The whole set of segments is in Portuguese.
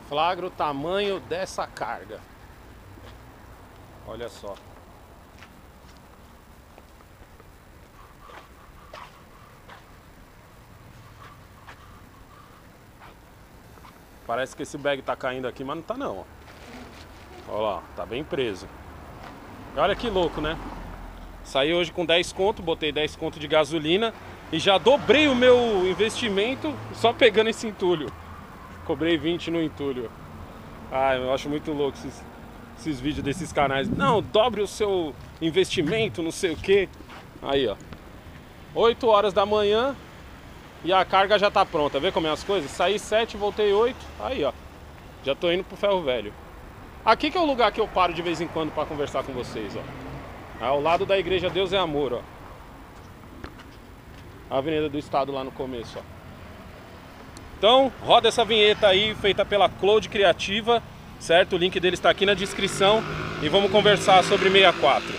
Flagra o tamanho dessa carga. Olha só. Parece que esse bag tá caindo aqui, mas não tá não. Olha lá, tá bem preso. Olha que louco, né? Saí hoje com 10 conto, botei 10 conto de gasolina e já dobrei o meu investimento só pegando esse entulho. Cobrei 20 no entulho. Ah, eu acho muito louco esses vídeos desses canais. Não, dobre o seu investimento, não sei o que. Aí, ó. 8 horas da manhã e a carga já tá pronta. Vê como é as coisas? Saí 7, voltei 8. Aí, ó. Já tô indo pro Ferro Velho. Aqui que é o lugar que eu paro de vez em quando pra conversar com vocês, ó. Ao lado da igreja Deus é Amor, ó. A Avenida do Estado lá no começo, ó. Então, roda essa vinheta aí, feita pela Cloud Criativa, certo? O link dele está aqui na descrição. E vamos conversar sobre 64.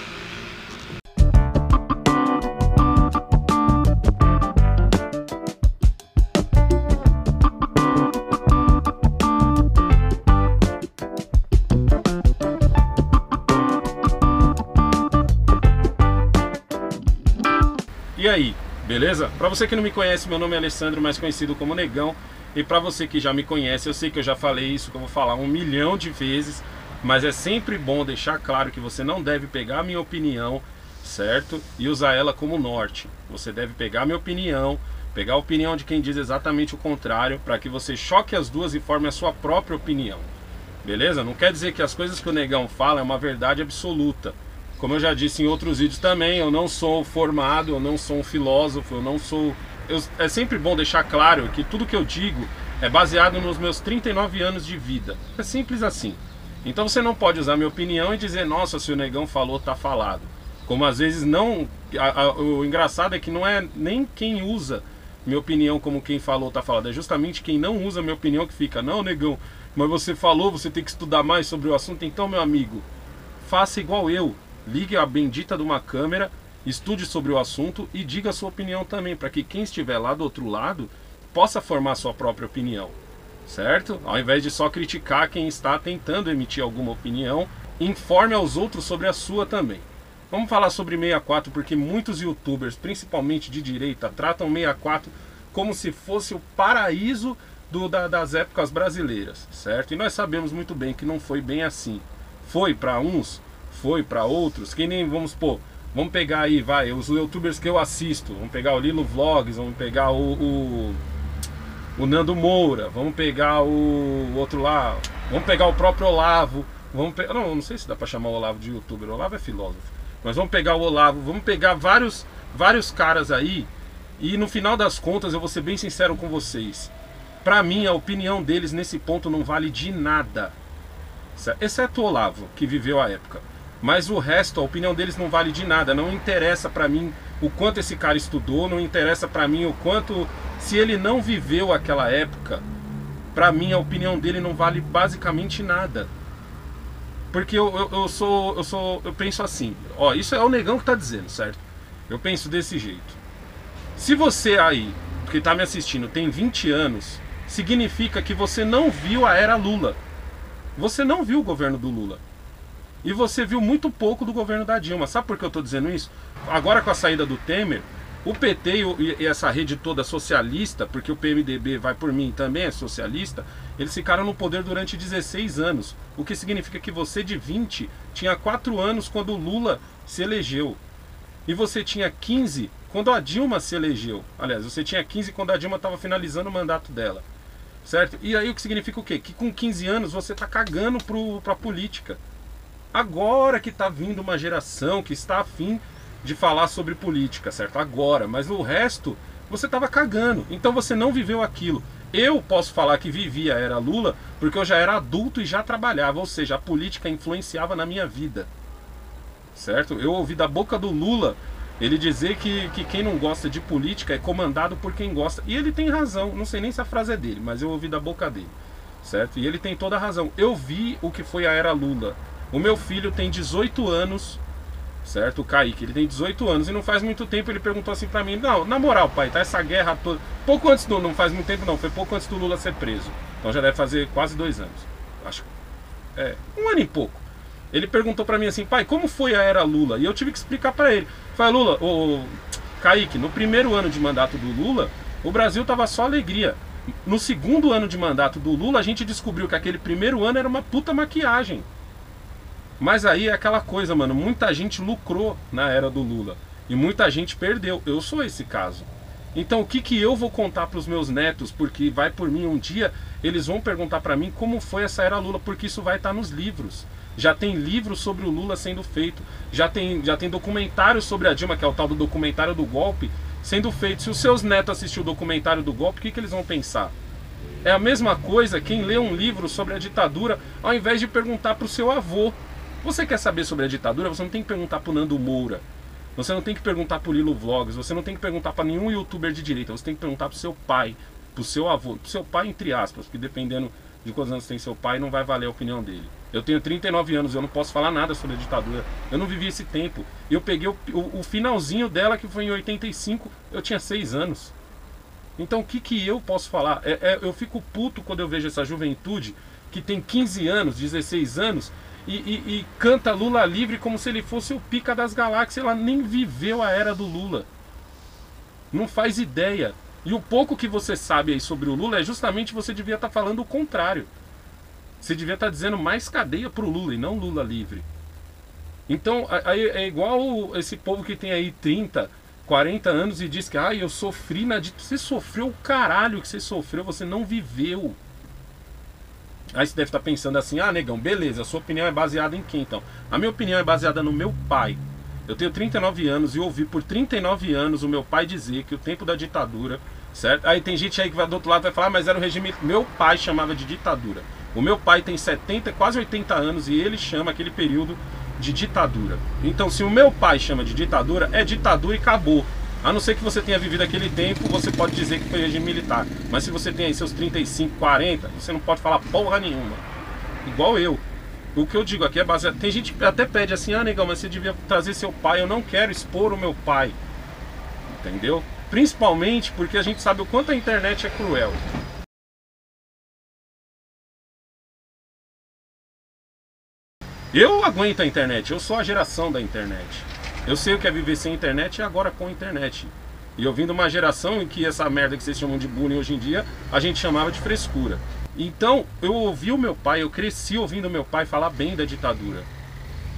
E aí, beleza? Pra você que não me conhece, meu nome é Alessandro, mais conhecido como Negão. E pra você que já me conhece, eu sei que eu já falei isso, que eu vou falar 1 milhão de vezes, mas é sempre bom deixar claro que você não deve pegar a minha opinião, certo? E usar ela como norte. Você deve pegar a minha opinião, pegar a opinião de quem diz exatamente o contrário, para que você choque as duas e forme a sua própria opinião. Beleza? Não quer dizer que as coisas que o Negão fala é uma verdade absoluta. Como eu já disse em outros vídeos também, eu não sou formado, eu não sou um filósofo, eu não sou... É sempre bom deixar claro que tudo que eu digo é baseado nos meus 39 anos de vida. É simples assim. Então você não pode usar minha opinião e dizer, nossa, se o Negão falou, tá falado. Como às vezes não... O engraçado é que não é nem quem usa minha opinião como quem falou, tá falado. É justamente quem não usa minha opinião que fica, não, Negão, mas você falou, você tem que estudar mais sobre o assunto. Então, meu amigo, faça igual eu. Ligue a bendita de uma câmera, estude sobre o assunto e diga a sua opinião também, para que quem estiver lá do outro lado possa formar sua própria opinião, certo? Ao invés de só criticar quem está tentando emitir alguma opinião, informe aos outros sobre a sua também. Vamos falar sobre 64, porque muitos youtubers, principalmente de direita, tratam 64 como se fosse o paraíso das épocas brasileiras, certo? E nós sabemos muito bem que não foi bem assim. Foi para uns, foi para outros, que nem, vamos pegar aí, os youtubers que eu assisto, vamos pegar o Lilo Vlogs, vamos pegar o Nando Moura, vamos pegar o outro lá, vamos pegar o próprio Olavo, não sei se dá para chamar o Olavo de youtuber, o Olavo é filósofo, mas vamos pegar o Olavo, vamos pegar vários caras aí, e no final das contas eu vou ser bem sincero com vocês, para mim a opinião deles nesse ponto não vale de nada, exceto o Olavo, que viveu a época. Mas o resto, a opinião deles não vale de nada. Não interessa pra mim o quanto esse cara estudou, não interessa pra mim o quanto... Se ele não viveu aquela época, pra mim a opinião dele não vale basicamente nada. Porque eu penso assim, ó, isso é o Negão que tá dizendo, certo? Eu penso desse jeito. Se você aí, que tá me assistindo, tem 20 anos, significa que você não viu a era Lula. Você não viu o governo do Lula. E você viu muito pouco do governo da Dilma. Sabe por que eu estou dizendo isso? Agora com a saída do Temer, o PT e essa rede toda socialista, porque o PMDB vai por mim também é socialista, eles ficaram no poder durante 16 anos. O que significa que você de 20 tinha 4 anos quando o Lula se elegeu. E você tinha 15 quando a Dilma se elegeu. Aliás, você tinha 15 quando a Dilma estava finalizando o mandato dela. Certo? E aí o que significa o quê? Que com 15 anos você está cagando para a política. Agora que está vindo uma geração que está afim de falar sobre política, certo? Agora, mas o resto você estava cagando, então você não viveu aquilo. Eu posso falar que vivia a era Lula porque eu já era adulto e já trabalhava, ou seja, a política influenciava na minha vida, certo? Eu ouvi da boca do Lula ele dizer que quem não gosta de política é comandado por quem gosta, e ele tem razão, não sei nem se a frase é dele, mas eu ouvi da boca dele, certo? E ele tem toda a razão. Eu vi o que foi a era Lula. O meu filho tem 18 anos, certo? O Kaique, ele tem 18 anos e não faz muito tempo ele perguntou assim pra mim, não, na moral, pai, tá essa guerra toda, pouco antes do, não faz muito tempo não, foi pouco antes do Lula ser preso, então já deve fazer quase 2 anos, acho, 1 ano e pouco. Ele perguntou pra mim assim, pai, como foi a era Lula? E eu tive que explicar pra ele. Falei, Lula, Kaique, no primeiro ano de mandato do Lula, o Brasil tava só alegria. No segundo ano de mandato do Lula, a gente descobriu que aquele primeiro ano era uma puta maquiagem. Mas aí é aquela coisa, mano, muita gente lucrou na era do Lula e muita gente perdeu. Eu sou esse caso. Então o que eu vou contar para os meus netos? Porque vai por mim um dia, eles vão perguntar para mim como foi essa era Lula, porque isso vai estar nos livros. Já tem livros sobre o Lula sendo feito, já tem documentários sobre a Dilma, que é o tal do documentário do golpe, sendo feito. Se os seus netos assistirem o documentário do golpe, o que eles vão pensar? É a mesma coisa quem lê um livro sobre a ditadura, ao invés de perguntar para o seu avô. Você quer saber sobre a ditadura? Você não tem que perguntar para o Nando Moura. Você não tem que perguntar para o Lilo Vlogs. Você não tem que perguntar para nenhum youtuber de direita. Você tem que perguntar para o seu pai, para o seu avô. Para o seu pai, entre aspas, porque dependendo de quantos anos tem seu pai, não vai valer a opinião dele. Eu tenho 39 anos, eu não posso falar nada sobre a ditadura. Eu não vivi esse tempo. Eu peguei o finalzinho dela, que foi em 85, eu tinha 6 anos. Então o que eu posso falar? Eu fico puto quando eu vejo essa juventude que tem 15 anos, 16 anos... E canta Lula livre como se ele fosse o pica das galáxias. Ela nem viveu a era do Lula. Não faz ideia. E o pouco que você sabe aí sobre o Lula é justamente você devia estar falando o contrário. Você devia estar dizendo mais cadeia pro Lula e não Lula livre. Então aí é igual esse povo que tem aí 30, 40 anos e diz que eu sofri na ditadura. Você sofreu o caralho que você sofreu, você não viveu. Aí você deve estar pensando assim, negão, beleza, a sua opinião é baseada em quem então? A minha opinião é baseada no meu pai. Eu tenho 39 anos e ouvi por 39 anos o meu pai dizer que o tempo da ditadura, certo? Aí tem gente aí que vai do outro lado vai falar, mas era o regime... Meu pai chamava de ditadura. O meu pai tem 70, quase 80 anos e ele chama aquele período de ditadura. Então se o meu pai chama de ditadura, é ditadura e acabou. A não ser que você tenha vivido aquele tempo, você pode dizer que foi regime militar. Mas se você tem aí seus 35, 40, você não pode falar porra nenhuma. Igual eu. O que eu digo aqui é baseado... Tem gente que até pede assim, negão, mas você devia trazer seu pai. Eu não quero expor o meu pai. Entendeu? Principalmente porque a gente sabe o quanto a internet é cruel. Eu aguento a internet, eu sou a geração da internet. Eu sei o que é viver sem internet e agora com internet. E eu vim de uma geração em que essa merda que vocês chamam de bullying hoje em dia, a gente chamava de frescura. Então, eu ouvi o meu pai, eu cresci ouvindo meu pai falar bem da ditadura.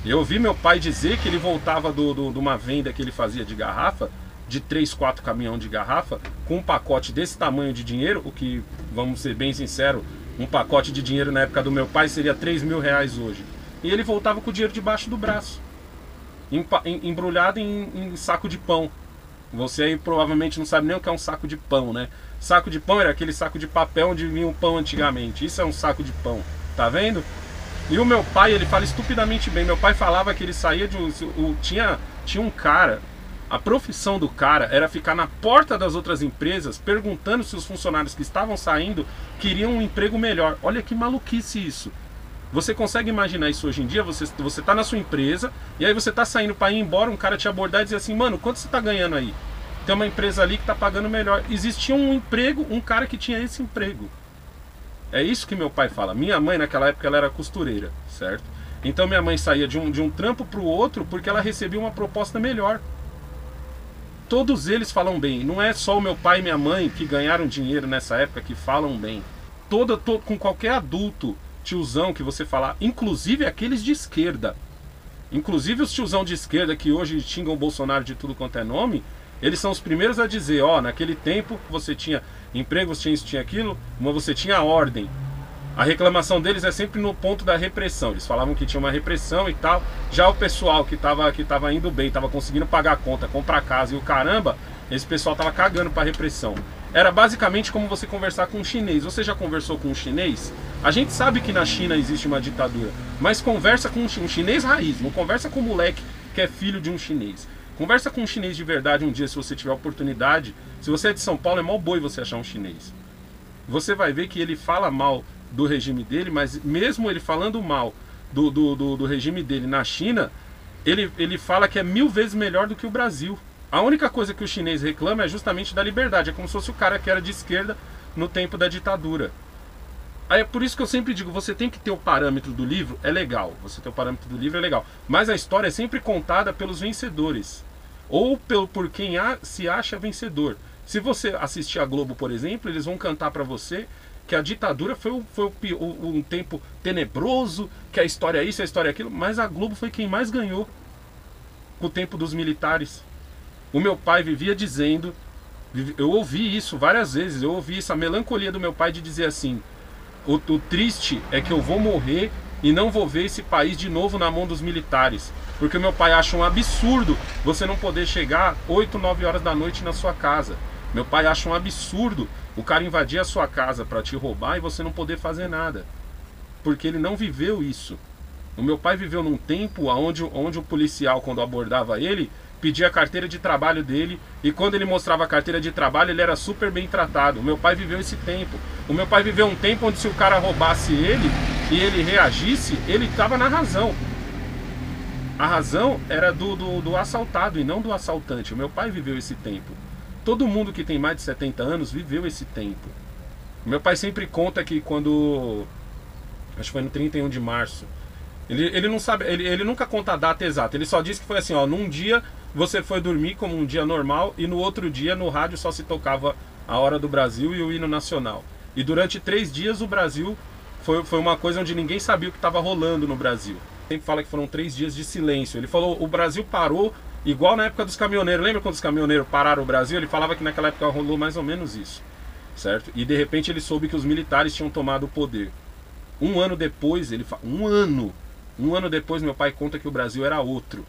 Eu ouvi meu pai dizer que ele voltava de uma venda que ele fazia de garrafa, de 3, 4 caminhão de garrafa, com um pacote desse tamanho de dinheiro, o que, vamos ser bem sinceros, um pacote de dinheiro na época do meu pai seria 3 mil reais hoje. E ele voltava com o dinheiro debaixo do braço, embrulhado em saco de pão. Você aí provavelmente não sabe nem o que é um saco de pão, né? Saco de pão era aquele saco de papel onde vinha o pão antigamente. Isso é um saco de pão, tá vendo? E o meu pai, ele fala estupidamente bem. Meu pai falava que ele saía de tinha um cara, a profissão do cara era ficar na porta das outras empresas perguntando se os funcionários que estavam saindo queriam um emprego melhor. Olha que maluquice isso. Você consegue imaginar isso hoje em dia? Você tá na sua empresa e aí você tá saindo para ir embora, um cara te abordar e dizer assim, mano, quanto você tá ganhando aí? Tem uma empresa ali que tá pagando melhor. Existia um emprego, um cara que tinha esse emprego. É isso que meu pai fala. Minha mãe naquela época ela era costureira, certo? Então minha mãe saía de um trampo pro outro porque ela recebia uma proposta melhor. Todos eles falam bem. Não é só o meu pai e minha mãe que ganharam dinheiro nessa época que falam bem. Com qualquer adulto tiozão que você falar, inclusive aqueles de esquerda, inclusive os tiozão de esquerda que hoje xingam o Bolsonaro de tudo quanto é nome, eles são os primeiros a dizer, naquele tempo você tinha emprego, você tinha isso, tinha aquilo, mas você tinha ordem. A reclamação deles é sempre no ponto da repressão. Eles falavam que tinha uma repressão e tal. Já o pessoal que tava indo bem, tava conseguindo pagar a conta, comprar casa e o caramba, esse pessoal tava cagando pra repressão. Era basicamente como você conversar com um chinês. Você já conversou com um chinês? A gente sabe que na China existe uma ditadura, mas conversa com um chinês raiz, não conversa com um moleque que é filho de um chinês. Conversa com um chinês de verdade um dia, se você tiver oportunidade. Se você é de São Paulo, é mó boi você achar um chinês. Você vai ver que ele fala mal do regime dele, mas mesmo ele falando mal do regime dele na China, ele fala que é 1000 vezes melhor do que o Brasil. A única coisa que o chinês reclama é justamente da liberdade. É como se fosse o cara que era de esquerda no tempo da ditadura. Aí é por isso que eu sempre digo, você tem que ter o parâmetro do livro, é legal. Você ter o parâmetro do livro é legal. Mas a história é sempre contada pelos vencedores. Ou por quem se acha vencedor. Se você assistir a Globo, por exemplo, eles vão cantar pra você que a ditadura foi um tempo tenebroso, que a história é isso, a história é aquilo. Mas a Globo foi quem mais ganhou com o tempo dos militares. O meu pai vivia dizendo, eu ouvi isso várias vezes, eu ouvi isso, a melancolia do meu pai de dizer assim, o triste é que eu vou morrer e não vou ver esse país de novo na mão dos militares. Porque o meu pai acha um absurdo você não poder chegar 8, 9 horas da noite na sua casa. Meu pai acha um absurdo o cara invadir a sua casa para te roubar e você não poder fazer nada. Porque ele não viveu isso. O meu pai viveu num tempo onde o policial, quando abordava ele, pedia a carteira de trabalho dele, e quando ele mostrava a carteira de trabalho, ele era super bem tratado. O meu pai viveu esse tempo. O meu pai viveu um tempo onde se o cara roubasse ele e ele reagisse, ele estava na razão. A razão era do assaltado e não do assaltante. O meu pai viveu esse tempo. Todo mundo que tem mais de 70 anos viveu esse tempo. O meu pai sempre conta que quando... acho que foi no 31 de março. Ele não sabe, ele nunca conta a data exata. Ele só diz que foi assim, ó, num dia você foi dormir como um dia normal e no outro dia no rádio só se tocava a hora do Brasil e o hino nacional. E durante 3 dias o Brasil foi uma coisa onde ninguém sabia o que estava rolando no Brasil. Sempre fala que foram 3 dias de silêncio. Ele falou, o Brasil parou igual na época dos caminhoneiros. Lembra quando os caminhoneiros pararam o Brasil? Ele falava que naquela época rolou mais ou menos isso, certo? E de repente ele soube que os militares tinham tomado o poder. Um ano depois, ele fala, um ano depois meu pai conta que o Brasil era outro.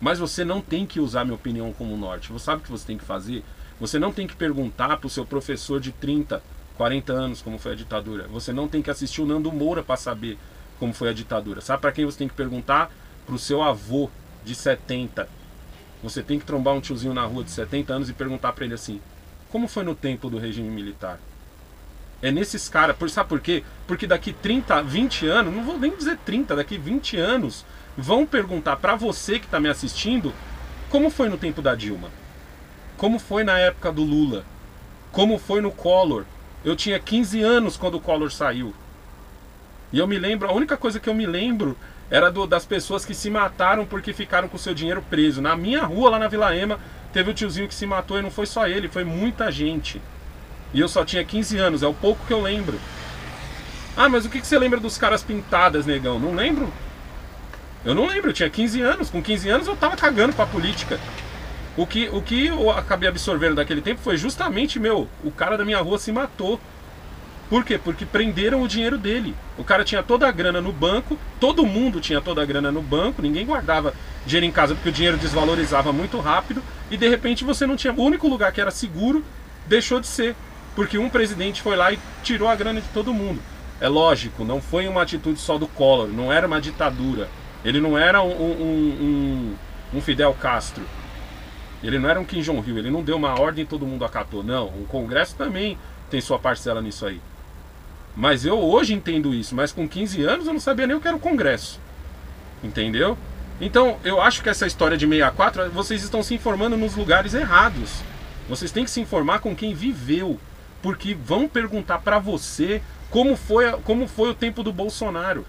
Mas você não tem que usar minha opinião como norte. Você sabe o que você tem que fazer? Você não tem que perguntar para o seu professor de 30, 40 anos como foi a ditadura. Você não tem que assistir o Nando Moura para saber como foi a ditadura. Sabe para quem você tem que perguntar? Para o seu avô de 70. Você tem que trombar um tiozinho na rua de 70 anos e perguntar para ele assim, como foi no tempo do regime militar? É nesses caras, sabe por quê? Porque daqui 30, 20 anos, não vou nem dizer 30, daqui 20 anos, vão perguntar pra você que tá me assistindo, como foi no tempo da Dilma? Como foi na época do Lula? Como foi no Collor? Eu tinha 15 anos quando o Collor saiu. E eu me lembro, a única coisa que eu me lembro era das pessoas que se mataram porque ficaram com o seu dinheiro preso. Na minha rua, lá na Vila Ema, teve o tiozinho que se matou e não foi só ele, foi muita gente. E eu só tinha 15 anos, é o pouco que eu lembro. Ah, mas o que você lembra dos caras pintadas, negão? Não lembro. Eu não lembro, eu tinha 15 anos. Com 15 anos eu tava cagando pra política. O que eu acabei absorvendo daquele tempo foi justamente, o cara da minha rua se matou. Por quê? Porque prenderam o dinheiro dele. O cara tinha toda a grana no banco, todo mundo tinha toda a grana no banco, ninguém guardava dinheiro em casa porque o dinheiro desvalorizava muito rápido e de repente você não tinha... O único lugar que era seguro deixou de ser. Porque um presidente foi lá e tirou a grana de todo mundo. É lógico, não foi uma atitude só do Collor, não era uma ditadura. Ele não era um Fidel Castro. Ele não era um Kim Jong-il, ele não deu uma ordem e todo mundo acatou. Não, o Congresso também tem sua parcela nisso aí. Mas eu hoje entendo isso, mas com 15 anos eu não sabia nem o que era o Congresso. Entendeu? Então, eu acho que essa história de 64, vocês estão se informando nos lugares errados. Vocês têm que se informar com quem viveu. Porque vão perguntar pra você como foi o tempo do Bolsonaro.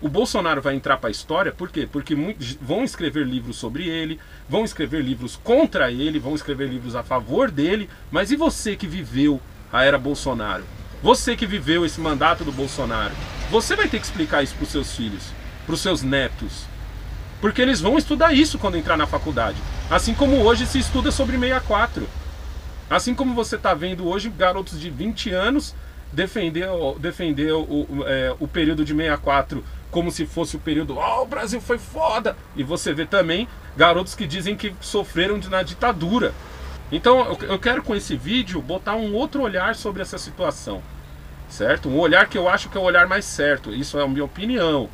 O Bolsonaro vai entrar pra história, por quê? Porque muitos vão escrever livros sobre ele, vão escrever livros contra ele, vão escrever livros a favor dele, mas e você que viveu a era Bolsonaro? Você que viveu esse mandato do Bolsonaro? Você vai ter que explicar isso pros seus filhos, pros seus netos. Porque eles vão estudar isso quando entrar na faculdade. Assim como hoje se estuda sobre 64. Assim como você está vendo hoje garotos de 20 anos defender o período de 64 como se fosse o período, o Brasil foi foda. E você vê também garotos que dizem que sofreram na ditadura. Então eu quero com esse vídeo botar um outro olhar sobre essa situação. Certo? Um olhar que eu acho que é o olhar mais certo. Isso é a minha opinião.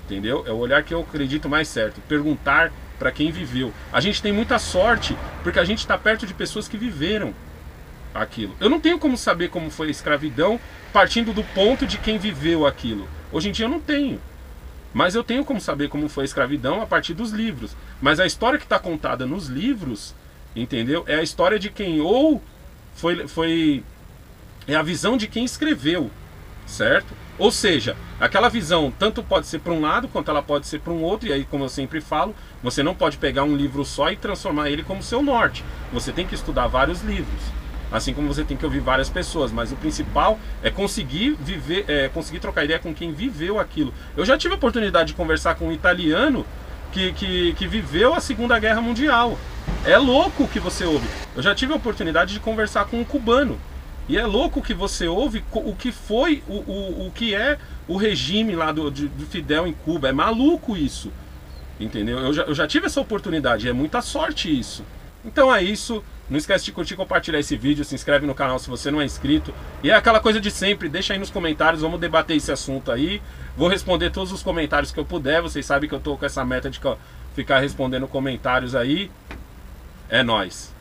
Entendeu? É o olhar que eu acredito mais certo. Perguntar para quem viveu. A gente tem muita sorte porque a gente está perto de pessoas que viveram aquilo. Eu não tenho como saber como foi a escravidão partindo do ponto de quem viveu aquilo. Hoje em dia eu não tenho. Mas eu tenho como saber como foi a escravidão a partir dos livros. Mas a história que está contada nos livros, entendeu? É a história de quem ou é a visão de quem escreveu, certo? Ou seja, aquela visão tanto pode ser para um lado quanto ela pode ser para um outro. E aí, como eu sempre falo, você não pode pegar um livro só e transformar ele como seu norte. Você tem que estudar vários livros, assim como você tem que ouvir várias pessoas. Mas o principal é conseguir viver, conseguir trocar ideia com quem viveu aquilo. Eu já tive a oportunidade de conversar com um italiano que viveu a Segunda Guerra Mundial. É louco o que você ouve. Eu já tive a oportunidade de conversar com um cubano. E é louco que você ouve o que foi, o que é o regime lá do Fidel em Cuba. É maluco isso, entendeu? Eu já tive essa oportunidade, é muita sorte isso. Então é isso, não esquece de curtir e compartilhar esse vídeo, se inscreve no canal se você não é inscrito. E é aquela coisa de sempre, deixa aí nos comentários, vamos debater esse assunto aí. Vou responder todos os comentários que eu puder, vocês sabem que eu tô com essa meta de ficar respondendo comentários aí. É nóis.